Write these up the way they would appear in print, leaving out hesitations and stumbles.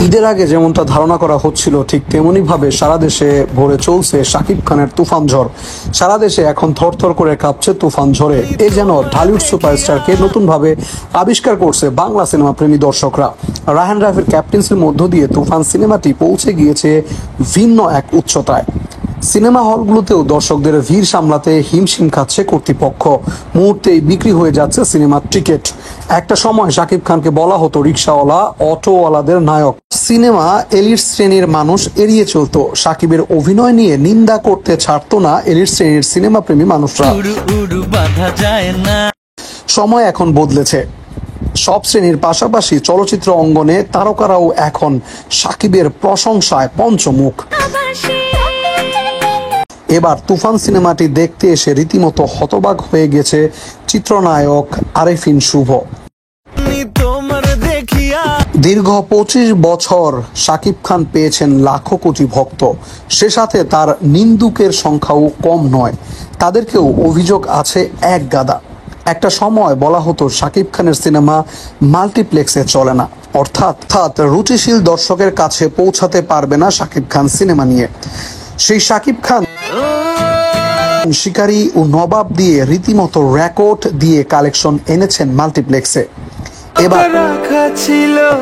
ঈদের আগে যেমনটা ধারণা করা হচ্ছিল ঠিক তেমনি ভাবে সারা দেশে ভরে চলছে শাকিব খানের তুফান ঝড়। সারা দেশে এখন থরথর করে কাঁপছে তুফান ঝড়ে। এ যেন ঢালিউড সুপারস্টারকে নতুন ভাবে আবিষ্কার করছে বাংলা সিনেমা প্রেমী দর্শকরা। রায়হান রাফির ক্যাপ্টেন্সির মধ্য দিয়ে তুফান সিনেমাটি পৌঁছে গিয়েছে ভিন্ন এক উচ্চতায়। সিনেমা হলগুলোতেও দর্শকদের ভিড় সামলাতে হিমশিম খাচ্ছে কর্তৃপক্ষ। মুহূর্তেই বিক্রি হয়ে যাচ্ছে সিনেমার টিকিট। একটা সময় শাকিব খানকে বলা হতো রিক্সাওয়ালা, অটোওয়ালাদের নায়ক। সিনেমা এলিট শ্রেণীর মানুষ এড়িয়ে চলতো। শাকিবের অভিনয় নিয়ে নিন্দা করতে ছাড়তো না এলিট শ্রেণীর সিনেমা প্রেমী মানুষরা। সময় এখন বদলেছে। সব শ্রেণীর পাশাপাশি চলচ্চিত্র অঙ্গনে তারকারাও এখন শাকিবের প্রশংসায় পঞ্চমুখ। এবার তুফান সিনেমাটি দেখতে এসে রীতিমতো হতবাক হয়ে গেছে চিত্রনায়ক আরেফিন শুভ। দীর্ঘ 25 বছর শাকিব খান পেয়েছেন লাখো কোটি ভক্ত, সে সাথে তার নিন্দুকের সংখ্যাও কম নয়। তাদেরকেও অভিযোগ আছে এক গাদা। একটা সময় বলা হতো শাকিব খানের সিনেমা মাল্টিপ্লেক্সে চলে না, অর্থাৎ রুচিশীল দর্শকের কাছে পৌঁছাতে পারবে না শাকিব খান সিনেমা নিয়ে। সেই শাকিব খান শিকারী ও নবাব দিয়ে রীতিমতো রেকর্ড দিয়ে কালেকশন এনেছেন মাল্টিপ্লেক্সে। এবার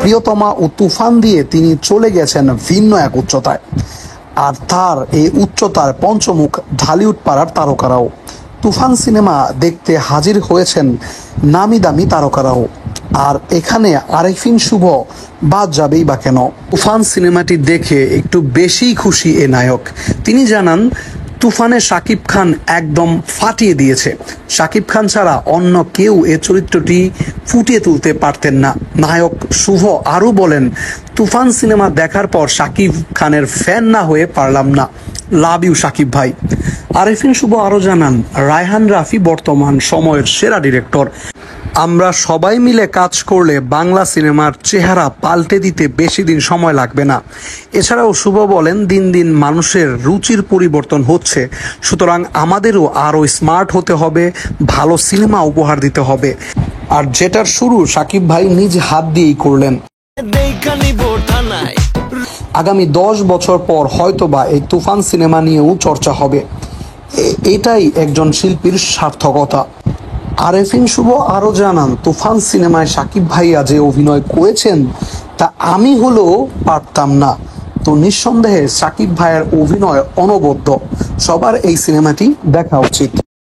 প্রিয়তমা ও তুফান দিয়ে তিনি চলে গেছেন ভিন্ন এক উচ্চতায়। আর তার এই উচ্চতার পঞ্চমুখ ঢালিউড পাড়ার তারকারাও। তুফান সিনেমা দেখতে হাজির হয়েছেন নামি দামি তারকারাও। আর এখানে আরেফিন শুভ বাদ যাবেই বা কেন? তুফান সিনেমাটি দেখে একটু বেশি খুশি এ নায়ক। তিনি জানান, তুফানে শাকিব খান একদম ফাটিয়ে দিয়েছে। শাকিব খান ছাড়া অন্য কেউ এ চরিত্রটি ফুটিয়ে তুলতে পারতেন না। নায়ক শুভ আরও বলেন, তুফান সিনেমা দেখার পর শাকিব খানের ফ্যান না হয়ে পারলাম না। লাভ ইউ শাকিব ভাই। আরেফিন শুভ আরও জানান, রায়হান রাফি বর্তমান সময়ের সেরা ডিরেক্টর। আমরা সবাই মিলে কাজ করলে বাংলা সিনেমার চেহারা পাল্টে দিতে বেশি দিন সময় লাগবে না। এছাড়াও শুভ বলেন, দিন দিন মানুষের রুচির পরিবর্তন হচ্ছে, সুতরাং আমাদেরও আরও স্মার্ট হতে হবে, ভালো সিনেমা উপহার দিতে হবে। আর যেটার শুরু শাকিব ভাই নিজ হাত দিয়েই করলেন। আগামী 10 বছর পর হয়তোবা এই তুফান সিনেমা নিয়েও চর্চা হবে। এটাই একজন শিল্পীর সার্থকতা। আরেফিন শুভ আরও জানান, তুফান সিনেমায় শাকিব ভাইয়া যে অভিনয় করেছেন তা আমি হলেও পারতাম না। তো নিঃসন্দেহে শাকিব ভাইয়ের অভিনয় অনবদ্য। সবার এই সিনেমাটি দেখা উচিত।